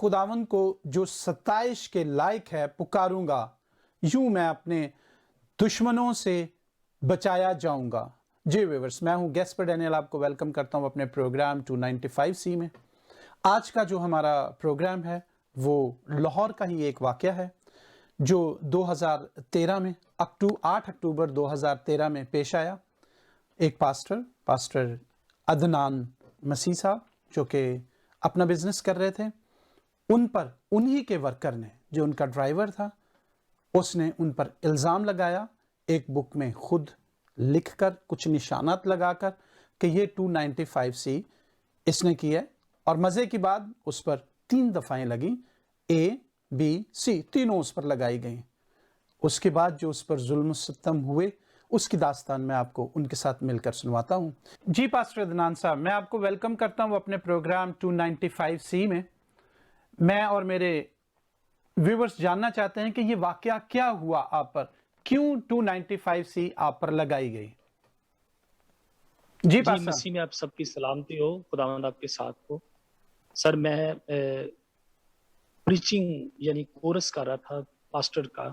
खुदावन को जो सताइश के लायक है पुकारूंगा, यूं मैं अपने दुश्मनों से बचाया जाऊंगा। जी व्यूअर्स, मैं हूं गैस्पर डैनियल, आपको वेलकम करता हूं अपने प्रोग्राम 295C में। आज का जो हमारा प्रोग्राम है वो लाहौर का ही एक वाक़या है जो 2013 में 8 अक्टूबर 2013 में पेश आया। एक पास्टर अदनान मसीह साहब जो कि अपना बिजनेस कर रहे थे, उन पर उन्हीं के वर्कर ने, जो उनका ड्राइवर था, उसने उन पर इल्ज़ाम लगाया, एक बुक में खुद लिखकर कुछ निशानात लगाकर कि ये 295C इसने किया है। और मज़े की बात, उस पर 3 दफ़ाएं लगी, A, B, C तीनों उस पर लगाई गई। उसके बाद जो उस पर जुल्म सितम हुए, उसकी दास्तान मैं आपको उनके साथ मिलकर सुनवाता हूँ। जी पास्टर अदनान साहब, मैं आपको वेलकम करता हूँ अपने प्रोग्राम 295C में। मैं और मेरे व्यूवर्स जानना चाहते हैं कि ये वाकया क्या हुआ आप पर, क्यों 295C आप पर लगाई गई? जी जी, पास्टर। मसीह में आप सबकी सलामती हो, खुदावंद आपके साथ हो। सर, मैं प्रीचिंग यानी कोरस कर रहा था पास्टर का,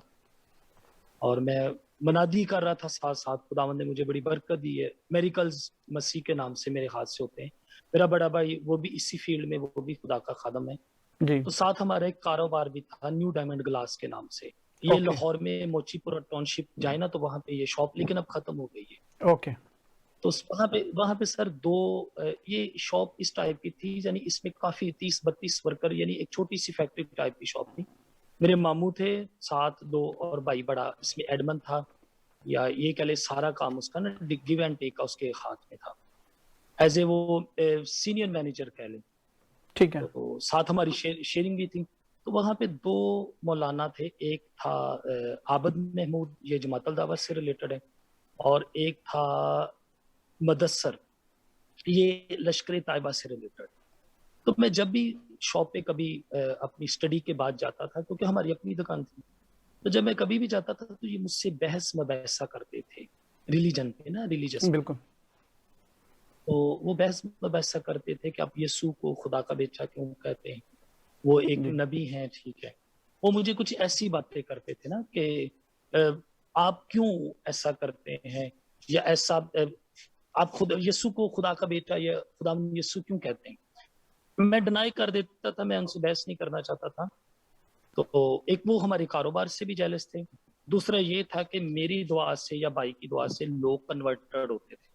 और मैं मनादी कर रहा था साथ-साथ। खुदावंद ने मुझे बड़ी बरकत दी है। मेरिकल्स मसीह के नाम से मेरे हाथ से होते हैं। मेरा बड़ा भाई वो भी इसी फील्ड में, वो भी खुदा का खादम है। जी। तो साथ हमारा एक कारोबार भी था न्यू डायमंड ग्लास के नाम से। ये ओके लाहौर में मोचीपुरा टाउनशिप जाए ना, तो वहाँ पे ये शॉप, लेकिन अब खत्म हो गई है। ओके। तो वहाँ पे सर दो ये शॉप इस टाइप की थी, यानी इसमें काफी 30-32 वर्कर, यानी एक छोटी सी फैक्ट्री टाइप की शॉप थी। मेरे मामू थे साथ, दो और भाई, बड़ा इसमें एडमन था, या ये कह ले सारा काम उसका ना गिव एंड टेक का उसके हाथ में था, एज ए वो सीनियर मैनेजर कह ले। ठीक है। तो साथ हमारी शेयरिंग भी थी। तो वहाँ पे दो मौलाना थे, एक था आबद महमूद, ये जमातल दावा से रिलेटेड है, और एक था मदस्सर, ये लश्कर तायबा से रिलेटेड। तो मैं जब भी शॉप पे कभी अपनी स्टडी के बाद जाता था, क्योंकि हमारी अपनी दुकान थी, तो जब मैं कभी भी जाता था तो ये मुझसे बहस मबैसा करते थे रिलीजन पे ना, रिलीजियस पे। बिल्कुल। तो वो बहस मबैसा करते थे कि आप यीशु को खुदा का बेटा क्यों कहते हैं, वो एक जी। नबी हैं, ठीक है। वो मुझे कुछ ऐसी बातें करते थे ना कि आप क्यों ऐसा करते हैं, या ऐसा आप खुद यीशु को खुदा का बेटा या खुदा यीशु क्यों कहते हैं। मैं डिनाई कर देता था, मैं उनसे बहस नहीं करना चाहता था। तो एक वो हमारे कारोबार से भी जेलस थे, दूसरा ये था कि मेरी दुआ से या भाई की दुआ से लोग कन्वर्टेड होते थे,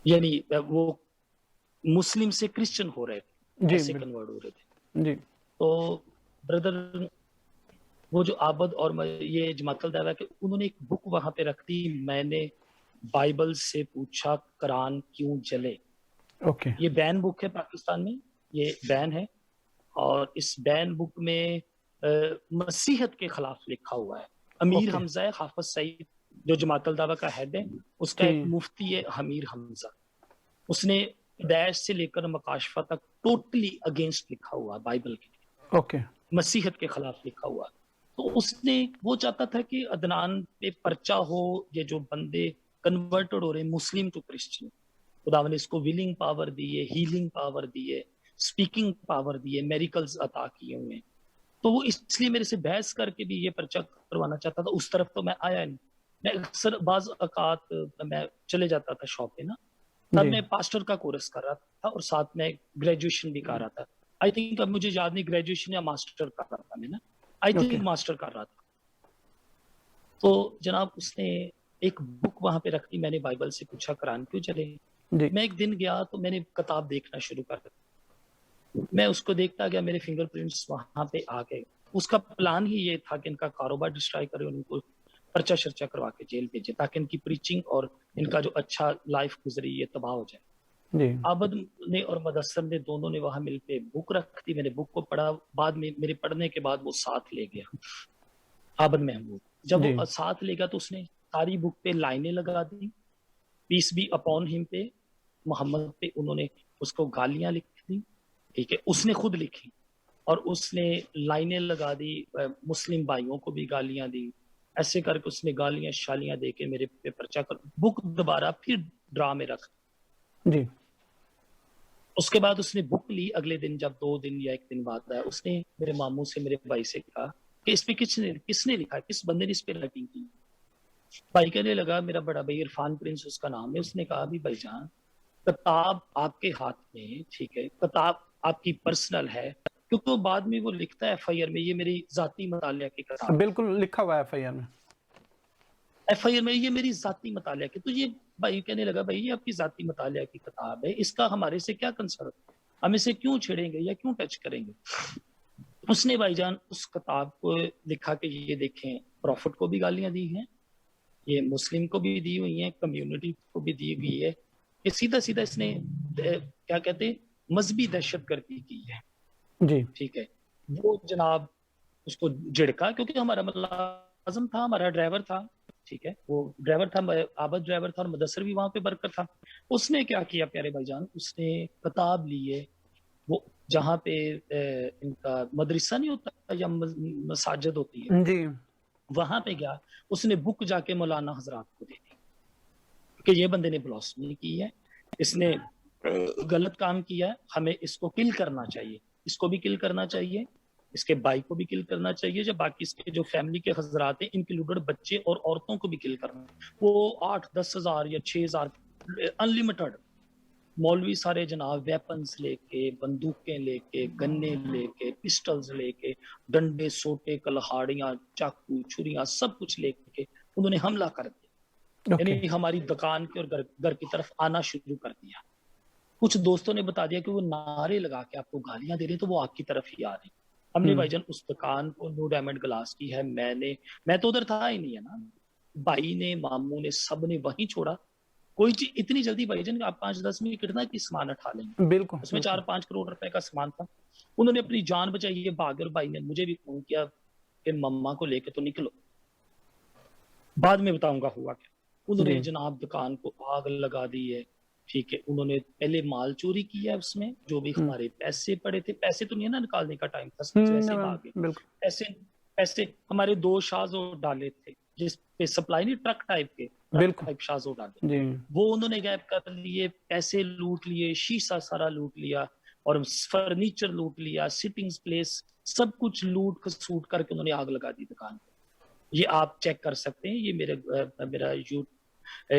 यानी वो मुस्लिम से क्रिश्चियन हो रहे थे, जी ऐसे बिल्कुल। कन्वर्ट हो रहे थे। जी। तो ब्रदर, वो जो आबद और ये जमातल दावा के, उन्होंने एक बुक वहां पे रख दी। मैंने बाइबल से पूछा कुरान क्यों जले। ओके। ये बैन बुक है पाकिस्तान में, ये बैन है। और इस बैन बुक में मसीहत के खिलाफ लिखा हुआ है। अमीर ओके। हमजा है, हाफिज सईद जो जमातल दावा का हेड है, उसका जी। एक मुफ्ती है हमीर हमजा। उसने दैश से लेकर मकाशफा तक टोटली अगेंस्ट लिखा हुआ बाइबल के, ओके। मसीहत के खिलाफ लिखा हुआ। तो उसने वो चाहता था कि अदनान पे पर्चा हो, ये जो बंदे कन्वर्टेड हो रहे हैं मुस्लिम टू क्रिश्चियन, खुदा ने इसको विलिंग पावर दी है, हीलिंग पावर दी है, स्पीकिंग पावर दी है, मेरिकल्स अता किए हुए हैं। तो वो इसलिए मेरे से बहस करके भी ये पर्चा करवाना चाहता था। उस तरफ तो मैं आया नहीं। मैं अक्सर बाज औकात मैं चले जाता था शॉप पे ना, तब जी। मैं पास्टर का कोर्स कर रहा था और साथ में ग्रेजुएशन भी कर रहा था। आई थिंक, अब मुझे याद नहीं ग्रेजुएशन या मास्टर कर रहा था मैं ना, आई ओके। थिंक मास्टर कर रहा था। तो जनाब उसने एक बुक वहां पे रख दी। मैंने बाइबल से पूछा कुरान क्यों चले। जी। मैं एक दिन गया तो मैंने किताब देखना शुरू कर दिया। मैं उसको देखता गया, मेरे फिंगरप्रिंट्स वहां पे आ गए। उसका प्लान ही ये था कि इनका कारोबार डिस्ट्रॉय करे, उनको पर्चा शर्चा करवा के जेल भेजे, ताकि इनकी प्रीचिंग और इनका जो अच्छा लाइफ गुजरी ये तबाह हो जाए। जी। आबद ने और मदस्सर ने, दोनों ने वहां मिलके बुक रख दी। मैंने बुक को पढ़ा। बाद में मेरे पढ़ने के बाद वो साथ ले गया, आबद महमूद। जब जी। वो साथ ले गया तो उसने सारी बुक पे लाइनें लगा दी, पीस बी अपॉन हिम पे, मोहम्मद पे उन्होंने उसको गालियां लिख दी, ठीक है, उसने खुद लिखी। और उसने लाइनें लगा दी, मुस्लिम भाइयों को भी गालियां दी। ऐसे करके उसने गालियां शालियां दे के मेरे पे पर्चा कर, बुक दोबारा फिर ड्रा में रख। जी। उसके बाद उसने बुक ली। अगले दिन जब 2 दिन या 1 दिन बाद आया, उसने मेरे मामू से, मेरे भाई से कहा कि इस पे किसने लिखा है, किस बंदे ने इस पे राइटिंग की। भाई कहने लगा, मेरा बड़ा भाई इरफान प्रिंस उसका नाम है, उसने कहा भी भाईजान किताब आपके हाथ में, ठीक है, किताब आपकी पर्सनल है, क्योंकि वो बाद में वो लिखता है एफआईआर में, ये मेरी जाती मतालिया की किताब, बिल्कुल लिखा हुआ है एफआईआर में। एफआईआर में ये मेरी जाती मतालिया की। तो ये भाई कहने लगा, भाई ये आपकी जाती मतालिया की किताब है, इसका हमारे से क्या कंसर्न, हम इसे क्यों छेड़ेंगे या क्यों टच करेंगे। उसने भाईजान उस किताब को लिखा कि ये देखें, प्रॉफिट को भी गालियां दी हैं, ये मुस्लिम को भी दी हुई है, कम्युनिटी को भी दी हुई है, ये सीधा सीधा इसने क्या कहते हैं, मजहबी दहशतगर्दी की है। जी ठीक है, वो जनाब उसको झिड़का, क्योंकि हमारा मुलाजिम था, हमारा ड्राइवर था, ठीक है, वो ड्राइवर था, आबद ड्राइवर था, और मुदस्सर भी वहां पे वर्कर था। उसने क्या किया प्यारे भाईजान, उसने किताब ली है, वो जहाँ पे इनका मदरसा नहीं होता या मसाजिद होती है, जी वहां पे गया, उसने बुक जाके मौलाना हजरात को दे दी कि ये बंदे ने ब्लास्फेमी की है, इसने गलत काम किया है, हमें इसको किल करना चाहिए, इसको भी किल करना चाहिए, इसके भाई को भी किल करना चाहिए, जब बाकी इसके जो फैमिली के हजरात हैं इंक्लूडेड बच्चे और औरतों को भी किल करना। वो 8-10 हजार या 6 हजार अनलिमिटेड मौलवी सारे जनाब वेपन्स लेके, बंदूकें लेके, गन्ने लेके, पिस्टल्स लेके, डंडे सोटे कलहाड़ियां चाकू छुरियां सब कुछ लेके उन्होंने हमला कर दिया। ओके यानी हमारी दुकान के और घर की तरफ आना शुरू कर दिया। कुछ दोस्तों ने बता दिया कि वो नारे लगा के आपको गालियां दे रहे, तो वो आपकी तरफ ही आ रहे। हमने भाईजान उस दुकान को न्यू डायमंड ग्लास की है, मैं तो उधर था ही नहीं है ना, भाई ने, मामू ने, सब ने वहीं छोड़ा। कोई चीज इतनी जल्दी भाईजान आप 5-10 मिनट कितना की सामान उठा लेंगे, बिल्कुल उसमें बिल्कुल 4-5 करोड़ रुपए का सामान था। उन्होंने अपनी जान बचाई, ये भागे, और भाई ने मुझे भी फोन किया कि मम्मा को लेके तो निकलो, बाद में बताऊंगा हुआ क्या। उन्होंने जी जनाब दुकान को आग लगा दी है, ठीक है, उन्होंने पहले माल चोरी किया है, उसमें जो भी हमारे पैसे पड़े थे, पैसे तो नहीं है ना निकालने का टाइम था, वैसे ही भागे। बिल्कुल पैसे पैसे हमारे 2 शाजो डाले थे, जिस पे सप्लाई नहीं, ट्रक टाइप के, ट्रक बिल्कुल टाइप शाजो डाले, जी वो उन्होंने गैप कर लिए, पैसे लूट लिए, शीशा सारा लूट लिया, और फर्नीचर लूट लिया, सिटिंग प्लेस सब कुछ लूट खसूट करके उन्होंने आग लगा दी दुकान पे। ये आप चेक कर सकते हैं, ये मेरा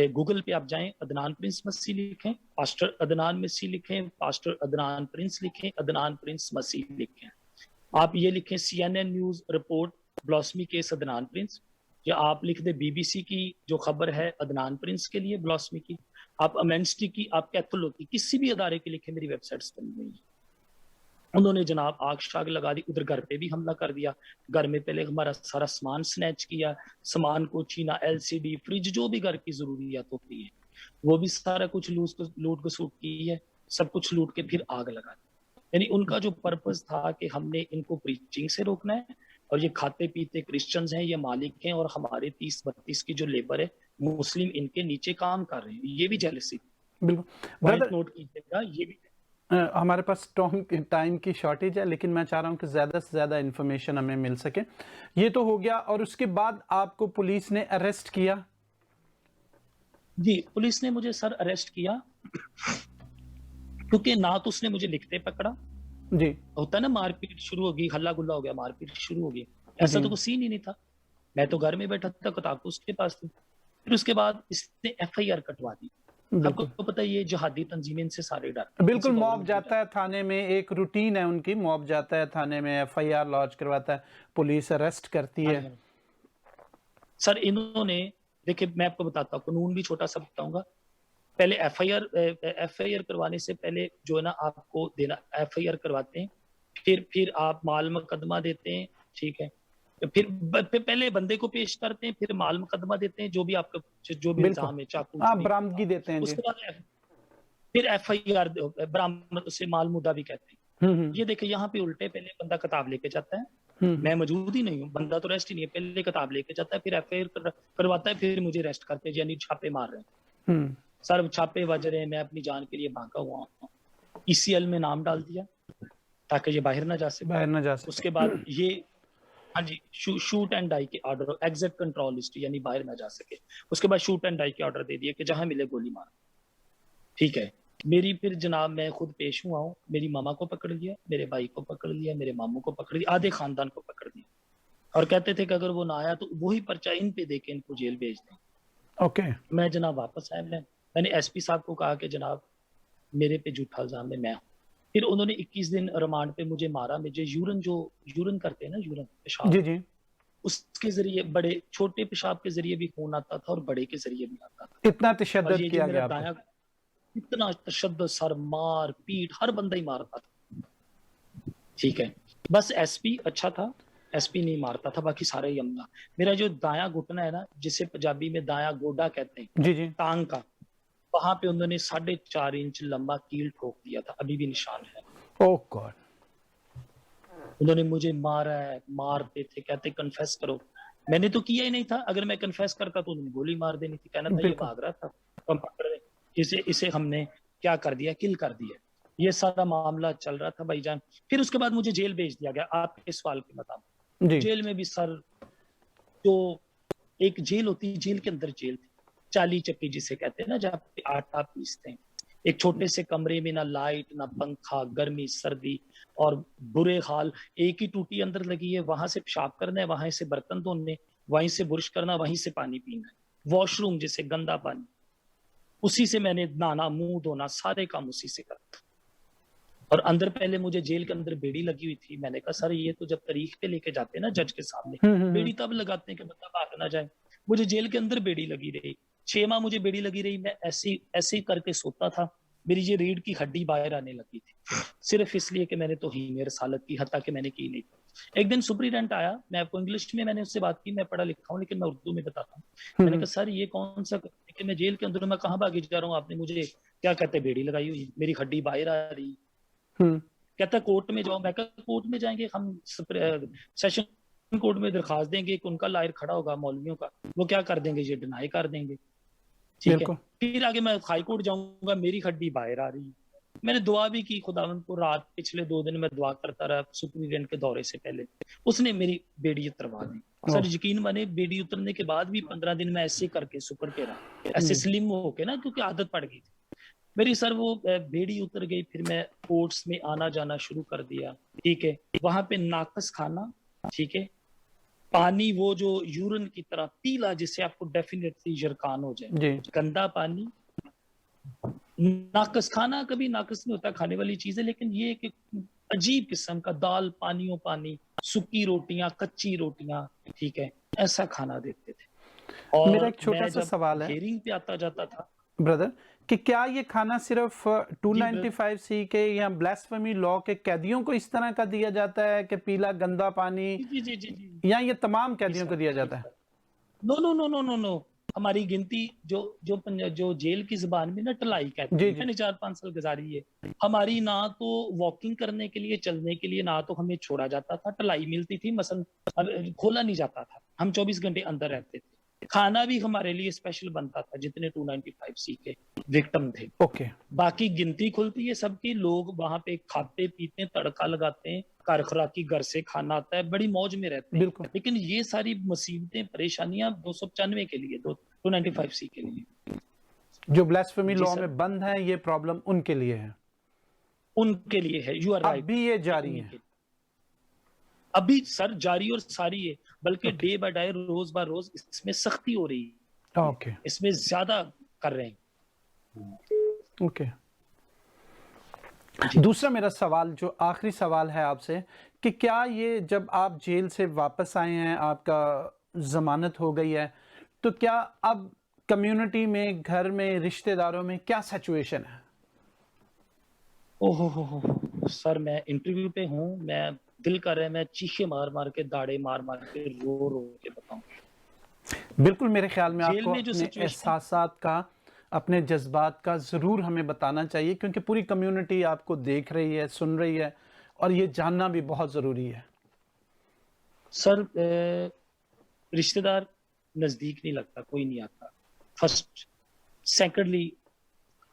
गूगल पे आप जाएं, अदनान प्रिंस मसीह लिखें, पास्टर अदनान मसीह लिखें, पास्टर अदनान प्रिंस लिखें, अदनान प्रिंस मसीह लिखें। आप ये लिखें CNN न्यूज रिपोर्ट ब्लॉसमी केस अदनान प्रिंस, या आप लिख दे BBC की जो खबर है अदनान प्रिंस के लिए ब्लॉसमी की, आप अमेंस्टी की, आप कैथोलिक की, किसी भी अदारे के लिखे, मेरी वेबसाइट्स बनी हुई है। उन्होंने जनाब आग शाग लगा दी, उधर घर पे भी हमला कर दिया, घर में पहले हमारा सारा सामान स्नैच किया, सामान को छीना, LCD फ्रिज जो भी घर की जरूरियात होती है वो भी सारा कुछ लूट घसूट की है, सब कुछ लूट के फिर आग लगा दी। यानी उनका जो पर्पस था कि हमने इनको प्रीचिंग से रोकना है, और ये खाते पीते क्रिश्चियंस हैं, ये मालिक हैं, और हमारे 30-32 की जो लेबर है मुस्लिम इनके नीचे काम कर रहे हैं, ये भी जेलसी बिल्कुल पॉइंट ब्रदर। नोट कीजिएगा, ये भी। हमारे पास टाइम की शॉर्टेज है, लेकिन मैं चाह रहा हूँ कि ज़्यादा से ज़्यादा इन्फॉर्मेशन हमें मिल सके। ये तो हो गया, और उसके बाद आपको पुलिस ने अरेस्ट किया? जी, पुलिस ने मुझे सर अरेस्ट किया, क्योंकि ना तो उसने मुझे लिखते पकड़ा, जी होता है ना मारपीट शुरू होगी, हल्ला गुल्ला हो गया, मारपीट शुरू होगी, ऐसा जी तो कोई सीन ही नहीं था। मैं तो घर में बैठा था, किताब तो उसके पास थी। फिर उसके बाद इसने FIR कटवा दी। आपको बिल्कुल तो पता है ये जिहादी तंजीमें इनसे सारे डरते हैं, बिल्कुल। इनसे मॉब गवर्नमेंट भी जाता है थाने में, एक रूटीन है उनकी, मॉब जाता है थाने में, FIR लॉन्च करवाता है, पुलिस अरेस्ट करती हाँ है। जी, हाँ जी। सर इन्होंने, देखिए मैं आपको बताता हूँ, कानून भी छोटा सा बताऊंगा। पहले FIR करवाने से पहले जो है ना, आपको देना, FIR करवाते हैं, फिर आप माल मुकदमा देते हैं, ठीक है, फिर पहले बंदे को पेश करते हैं, फिर माल मुकदमा देते हैं, जो भी आपका जो भी बिल्कुल इल्जाम है, चाकू आप छुरी बरामदगी देते हैं जी। उसके बाद फिर FIR बरामद, उसे माल मुद्दा भी कहते हैं। हम्म। ये देखिए यहाँ पे उल्टे, पहले बंदा किताब लेके जाता है, हम्म मैं मौजूद ही नहीं हूँ, बंदा तो रेस्ट ही नहीं है, पहले किताब लेके जाता है, फिर FIR करवाता है, फिर मुझे रेस्ट करते हैं, यानी छापे मार रहे हैं। हम्म सर छापे बज रहे हैं, मैं अपनी जान के लिए भागा हुआ हूँ, ECL में नाम डाल दिया ताकि ये बाहर ना जा सके। बाहर ना जा सके। उसके बाद ये, हाँ जी, शूट एंड डाई के ऑर्डर, एग्जैक्ट कंट्रोल लिस्ट, यानी बाहर ना जा सके। उसके बाद शूट एंड डाई के ऑर्डर दे दिए कि जहां मिले गोली मार, ठीक है। मेरी फिर जनाब मैं खुद पेश हुआ हूँ, मेरी मामा को पकड़ लिया, मेरे भाई को पकड़ लिया, मेरे मामू को पकड़ लिया, आधे खानदान को पकड़ लिया और कहते थे कि अगर वो ना आया तो वही पर्चा इन पे दे के इनको जेल भेज दें। ओके। मैं जनाब वापस आया, मैंने एसपी साहब को कहा कि जनाब मेरे पे झूठा इल्जाम है, मैं हूँ। फिर उन्होंने 21 दिन रिमांड पे मुझे मारा, मुझे यूरन करते हैं ना, यूरन पेशाब, जी जी। उसके जरिए बड़े छोटे पेशाब के जरिए भी खून आता था और बड़े के जरिए भी आता था। इतना और तशद्दुद ये जो किया मेरा गया आपको? दाया, इतना तशद्दुद, सर मार पीट, हर बंदा ही मारता था। ठीक है, बस एसपी अच्छा था, एसपी नहीं मारता था, बाकी सारे ही अमला। मेरा जो दाया घुटना है ना, जिसे पंजाबी में दाया गोडा कहते हैं, जी जी। टांग का, वहां पे उन्होंने 4.5 इंच लंबा कील ठोक दिया था, अभी भी निशान है। ओह गॉड। उन्होंने मुझे मारा है, मारते थे, कहते कन्फेस करो। मैंने तो किया ही नहीं था, अगर मैं कन्फेस करता तो उन्होंने गोली मार देनी थी, कहना था ये बिल्कुल। भाग रहा था, हम पकड़ रहे, इसे इसे हमने क्या कर दिया, किल कर दिया। ये सारा मामला चल रहा था भाईजान। फिर उसके बाद मुझे जेल भेज दिया गया, आपके सवाल के मुताबिक। जी जेल में भी सर, जो एक जेल होती है, जेल के अंदर जेल थी, चाली चक्की जिसे कहते हैं ना, जहाँ पे आटा पीसते हैं। एक छोटे से कमरे में ना लाइट, ना पंखा, गर्मी सर्दी और बुरे हाल। एक ही टूटी अंदर लगी है, वहां से पेशाब करना है, वहां से बर्तन धोने, वहीं से बुरुश करना, वहीं से पानी पीना है। वॉशरूम जिसे गंदा पानी, उसी से मैंने नहाना, मुंह धोना, सारे काम उसी से करता। और अंदर पहले मुझे जेल के अंदर बेड़ी लगी हुई थी। मैंने कहा सर ये तो जब तारीख पे लेके जाते हैं ना जज के सामने, बेड़ी तब लगाते हैं कि बंदा भाग ना जाए। मुझे जेल के अंदर बेड़ी लगी रही, 6 माह मुझे बेड़ी लगी रही। मैं ऐसे ऐसे ही करके सोता था, मेरी ये रीढ़ की हड्डी बाहर आने लगी थी, सिर्फ इसलिए कि मैंने तौहीन रसालत की, हत्ता कि मैंने की नहीं। एक दिन सुपरिटेंडेंट आया, मैं आपको इंग्लिश में मैंने उससे बात की, मैं पढ़ा लिखा हूँ लेकिन मैं उर्दू में बताता हूँ। मैंने कहा सर ये कौन सा, कि मैं जेल के अंदर, मैं कहाँ भागी जा रहा हूँ, आपने मुझे क्या कहते बेड़ी लगाई हुई, मेरी हड्डी बाहर आ रही। कहता कोर्ट में जाओ। मैं कहा कोर्ट में जाएंगे हम, सेशन कोर्ट में दरखास्त देंगे, कि उनका लायर खड़ा होगा मौलवियों का, वो क्या कर देंगे, ये डिनाई कर देंगे। ठीक है, बिल्कुल। फिर आगे मैं हाई कोर्ट जाऊंगा, मेरी हड्डी बाहर आ रही है। मैंने दुआ भी की खुदावंद को, रात पिछले 2 दिन में दुआ करता रहा सुपरिटेंडेंट के दौरे से पहले, उसने मेरी बेड़ी उतरवा दी। Sir oh. यकीन माने, बेड़ी उतरने के बाद भी 15 दिन में ऐसे करके सुपर के रहा, ऐसे स्लिम होके ना, क्योंकि आदत पड़ गई थी मेरी। सर वो बेड़ी उतर गई, फिर मैं कोर्ट्स में आना जाना शुरू कर दिया। ठीक है, वहां पे नाकस खाना, ठीक है, पानी वो जो यूरिन की तरह पीला, जिससे आपको डेफिनेटली जरकान हो जाए, जी गंदा पानी। नाकस खाना कभी नाकस नहीं होता, खाने वाली चीज है, लेकिन ये एक अजीब किस्म का दाल पानियों पानी, सूखी रोटियां, कच्ची रोटियां, ठीक है, ऐसा खाना देते थे। मेरा और एक छोटा मैं सा जब सवाल है हेयरिंग पे आता जाता था। ब्रदर, कि क्या ये खाना सिर्फ जी ब्रदर, 295 सी के या ब्लास्फेमी लॉ के कैदियों को इस तरह का दिया जाता है कि पीला गंदा पानी, जी जी जी जी जी या ये तमाम जी कैदियों सर, को दिया जी जाता है? Sir. No no no no no no, हमारी गिनती जो जेल की जुबान में ना टलाई कहते जी हैं, जी। मैंने 4-5 साल गुजारी है। हमारी ना तो वॉकिंग करने के लिए, चलने के लिए ना तो हमें छोड़ा जाता था, टलाई मिलती थी मसन, खोला नहीं जाता था, हम 24 घंटे अंदर रहते थे। खाना भी हमारे लिए स्पेशल बनता था, जितने 295 सी के विक्टिम थे। ओके। बाकी गिनती खुलती है सबकी, लोग वहां पे खाते पीते हैं, तड़का लगाते हैं, कार खुराकी घर से खाना आता है, बड़ी मौज में रहते हैं। बिल्कुल। लेकिन ये सारी मुसीबतें परेशानियां 295 के लिए, 295 सी के लिए। जो ब्लास्फेमी जी लॉ सर, में बंद है, ये प्रॉब्लम उनके लिए है, उनके लिए है, यू आर अब राइट, भी ये ये जारी उन्हीं है? के लिए अभी सर जारी और सारी है, बल्कि ओके। डे बाय डे, रोज बाय रोज इसमें सख्ती हो रही है, ओके। इसमें ज्यादा कर रहे हैं। ओके। जी दूसरा मेरा सवाल, जो आखिरी सवाल है आपसे, कि क्या ये जब आप जेल से वापस आए हैं, आपका जमानत हो गई है, तो क्या अब कम्युनिटी में, घर में, रिश्तेदारों में क्या सिचुएशन है? ओहो हो, सर मैं इंटरव्यू पे हूँ, मैं दिल कर रहा है मैं चीखे मार मार के, दाड़े मार मार के, रो रो के बताऊं। बिल्कुल, मेरे ख्याल में जेल आपको में जो अपने सिचुएशन, एहसासात का, अपने जज्बात का ज़रूर हमें बताना चाहिए, क्योंकि पूरी कम्युनिटी आपको देख रही है, सुन रही है, और ये जानना भी बहुत ज़रूरी है। सर रिश्तेदार नजदीक नहीं लगता, कोई नहीं आता, फर्स्ट। सेकेंडली,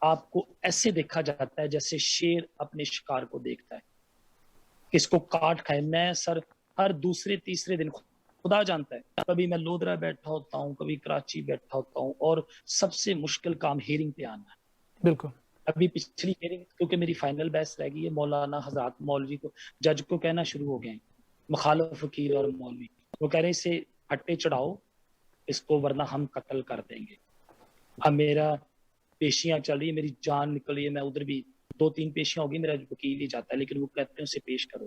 आपको ऐसे देखा जाता है जैसे शेर अपने शिकार को देखता है, किसको काट खाए। मैं सर हर दूसरे तीसरे दिन, खुदा जानता है, कभी मैं लोधरा बैठा होता हूँ, कभी कराची बैठा होता हूँ, और सबसे मुश्किल काम हेयरिंग पे आना है। बिल्कुल। अभी पिछली हियरिंग, क्योंकि मेरी फाइनल बहस रह गई है, मौलाना हजरत मौलवी को, जज को कहना शुरू हो गए हैं, मुखालिफ वकील और मौलवी, वो कह रहे हैं इसे हट्टे चढ़ाओ इसको, वरना हम कत्ल कर देंगे। अब मेरा पेशियां चल रही है, मेरी जान निकल रही है, मैं उधर भी 2-3 पेशियां होगी, मेरा वकील ही जाता है, लेकिन वो कहते हैं उसे पेश करो।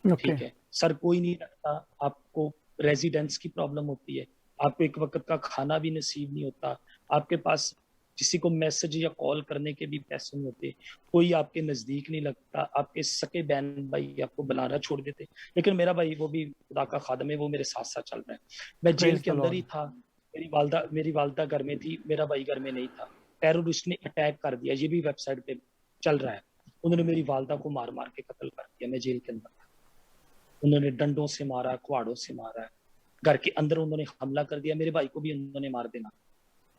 ओके। ठीक है सर, कोई नहीं रखता, आपको रेजिडेंस की प्रॉब्लम होती है, आपको एक वक्त का खाना भी नसीब नहीं होता, आपके पास किसी को मैसेज या कॉल करने के भी पैसे नहीं होते, कोई आपके नजदीक नहीं लगता, आपके सके बहन भाई आपको बुलाना छोड़ देते। लेकिन मेरा भाई वो भी खुदा का खादम है, वो मेरे साथ साथ चल रहा है। मैं जेल प्रेज के द अंदर ही लॉर्ड। था, मेरी वालदा घर में थी, मेरा भाई घर में नहीं था। टेररिस्ट ने अटैक कर दिया, ये भी वेबसाइट पे चल रहा है। उन्होंने मेरी वालदा को मार मार के कत्ल कर दिया, मैं जेल के अंदर था। उन्होंने डंडों से मारा, कुहाड़ों से मारा है, घर के अंदर उन्होंने हमला कर दिया, मेरे भाई को भी उन्होंने मार देना।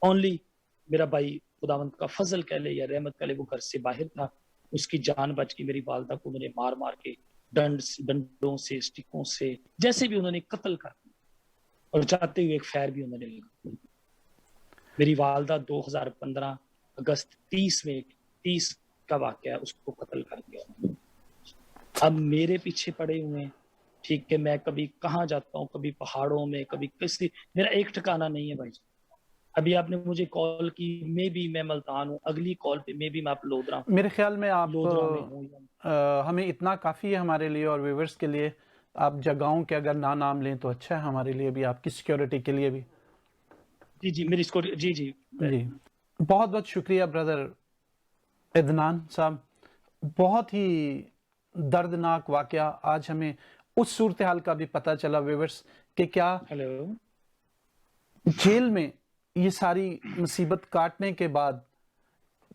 ओनली मेरा भाई खुदावंत का फजल कह ले या रहमत कह ले, वो घर से बाहर था, उसकी जान बच गई। मेरी वालदा को उन्होंने मार मार के डंडों से, स्टिकों से, जैसे भी उन्होंने कत्ल कर दिया, और जाते हुए एक फैर भी उन्होंने लगा। मेरी वालदा 2015 अगस्त 30 का वाकया है, उसको कत्ल कर दिया। अब मेरे पीछे पड़े हुए हैं, ठीक है, मैं कभी कहाँ जाता हूँ, कभी पहाड़ों में, कभी किसी, मेरा एक ठिकाना नहीं है भाई। अभी आपने मुझे कॉल की, मे भी मैं मुल्तान हूँ, अगली कॉल पे मे भी मैं आप लोधरा हूँ, मेरे ख्याल में आप लोधरा में हूँ। हमें इतना काफ़ी है हमारे लिए और व्यूवर्स के लिए। आप जगहों के अगर नाम लें तो अच्छा है हमारे लिए भी, आपकी सिक्योरिटी के लिए भी। जी जी, मेरी इसको जी जी जी, बहुत बहुत शुक्रिया ब्रदर इदनान साहब। बहुत ही दर्दनाक वाकया, आज हमें उस सूरत हाल का भी पता चला व्यूवर्स कि क्या हेलो। जेल में ये सारी मुसीबत काटने के बाद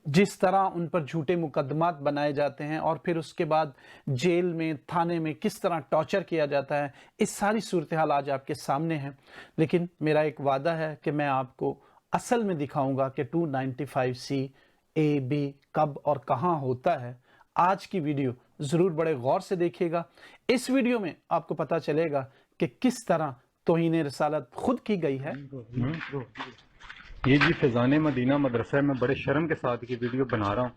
जिस तरह उन पर झूठे मुकदमात बनाए जाते हैं और फिर उसके बाद जेल में, थाने में किस तरह टॉर्चर किया जाता है, इस सारी सूरत हाल आज आपके सामने है। लेकिन मेरा एक वादा है कि मैं आपको असल में दिखाऊंगा कि 295C AB कब और कहां होता है। आज की वीडियो ज़रूर बड़े गौर से देखिएगा। इस वीडियो में आपको पता चलेगा कि किस तरह तौहीन रसालत खुद की गई है। ये जी फैज़ान मदीना मदरसा है, मैं बड़े शर्म के साथ ये वीडियो बना रहा हूँ।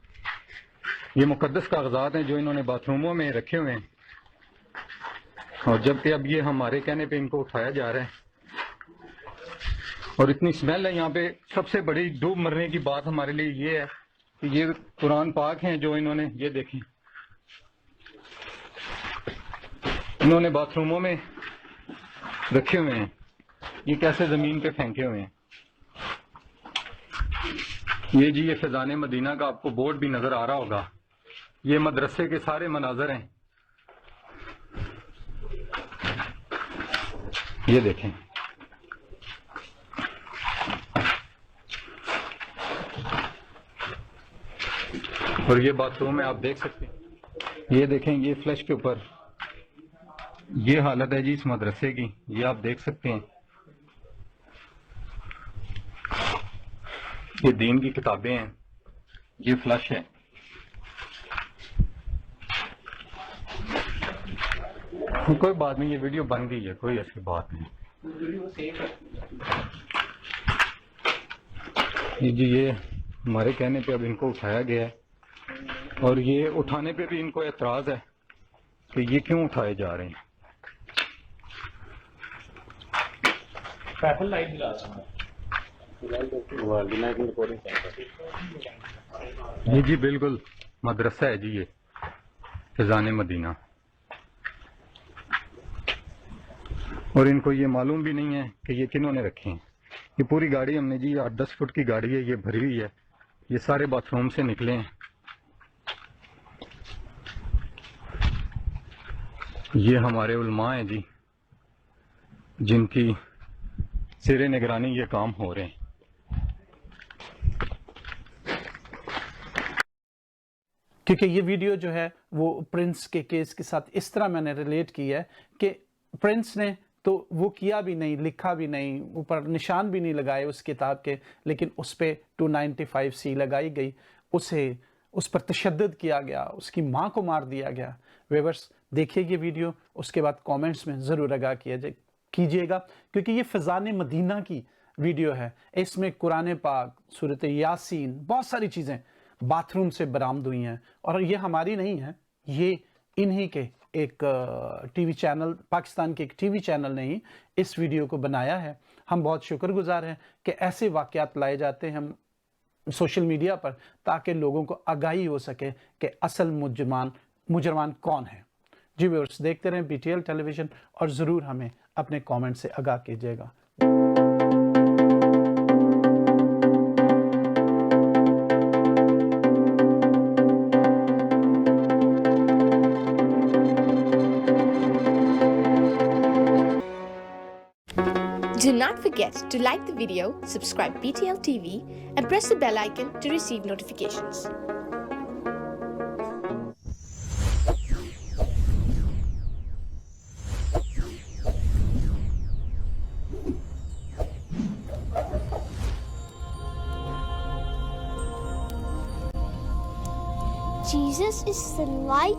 ये मुकद्दस कागजात हैं जो इन्होंने बाथरूमों में रखे हुए हैं, और जबकि अब ये हमारे कहने पे इनको उठाया जा रहा है, और इतनी स्मेल है यहाँ पे। सबसे बड़ी डूब मरने की बात हमारे लिए ये है कि ये कुरान पाक हैं जो इन्होंने, ये देखें, इन्होंने बाथरूमों में रखे हुए हैं। ये कैसे जमीन पे फेंके हुए हैं। ये जी ये फैज़ान मदीना का आपको बोर्ड भी नजर आ रहा होगा। ये मदरसे के सारे मनाजर हैं, ये देखें। और ये बाथरूम है, आप देख सकते हैं। ये देखें, ये फ्लैश के ऊपर ये हालत है जी इस मदरसे की, ये आप देख सकते हैं। ये दीन की किताबें हैं, ये फ्लश है। कोई बात नहीं, ये वीडियो बन गई है, कोई ऐसी बात नहीं। ये जी ये हमारे कहने पे अब इनको उठाया गया है, और ये उठाने पे भी इनको एतराज है कि ये क्यों उठाए जा रहे हैं। ये जी बिल्कुल मदरसा है जी, ये फैज़ान मदीना, और इनको ये मालूम भी नहीं है कि ये किन्होंने रखे हैं। ये पूरी गाड़ी हमने जी 8-10 फुट की गाड़ी है, ये भरी हुई है, ये सारे बाथरूम से निकले हैं। ये हमारे उलमा हैं जी, जिनकी सिरे निगरानी ये काम हो रहे हैं। क्योंकि ये वीडियो जो है वो प्रिंस के केस के साथ इस तरह मैंने रिलेट की है कि प्रिंस ने तो वो किया भी नहीं, लिखा भी नहीं, ऊपर निशान भी नहीं लगाए उस किताब के, लेकिन उस पर 295C लगाई गई, उस पर तशद्दुद किया गया, उसकी माँ को मार दिया गया। व्यूअर्स देखिए ये वीडियो, उसके बाद कमेंट्स में ज़रूर आगाह कीजिएगा, क्योंकि ये फैज़ान मदीना की वीडियो है। इसमें कुरान पाक, सूरत यासीन, बहुत सारी चीज़ें बाथरूम से बरामद हुई हैं। और ये हमारी नहीं है, ये इन्हीं के एक टीवी चैनल, पाकिस्तान के एक टीवी चैनल ने ही इस वीडियो को बनाया है। हम बहुत शुक्रगुजार हैं कि ऐसे वाक़यात लाए जाते हैं सोशल मीडिया पर, ताकि लोगों को आगाही हो सके कि असल मुजरमान कौन है। जी व्यूअर्स, देखते रहें BTL टेलीविज़न और ज़रूर हमें अपने कमेंट से आगाह कीजिएगा। Do not forget to like the video, subscribe BTL TV and press the bell icon to receive notifications. Jesus is the light